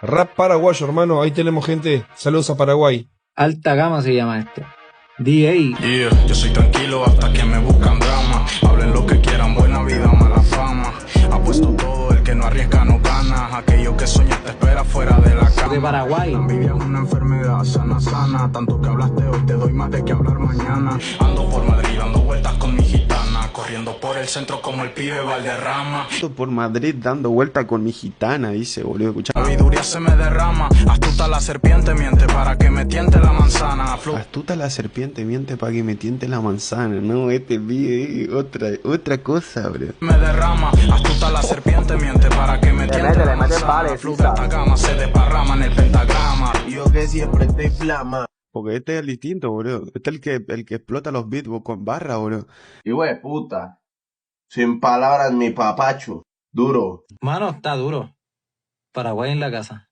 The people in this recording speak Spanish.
Rap paraguayo, hermano. Ahí tenemos gente. Saludos a Paraguay. Alta gama se llama esto. DA. Yeah, yo soy tranquilo hasta que me buscan drama. Hablen lo que quieran, buena vida, mala fama. Apuesto todo, el que no arriesga no gana. Aquello que sueñas te espera fuera de la cama. De Paraguay. La envidia es una enfermedad sana, sana. Tanto que hablaste hoy, te doy más de que hablar mañana. Ando por Madrid, dando vueltas con mi gitana. Corriendo por el centro como el pibe Valderrama. Ando por Madrid dando vuelta con mi gitana, dice, boludo, escuchá. Sabiduría se me derrama. Astuta la serpiente miente para que me tiente la manzana. Astuta la serpiente miente para que me tiente la manzana. No, este pibe, otra cosa, bro. Me derrama, astuta la serpiente miente para que me tiente la manzana. Fluga esta gama, se desparrama en el pentagrama. Yo que siempre estoy flama. Porque este es el distinto, bro. Este es el que explota los beats con barra, bro. Hijo de puta. Sin palabras, mi papacho. Duro. Mano, está duro. Paraguay en la casa.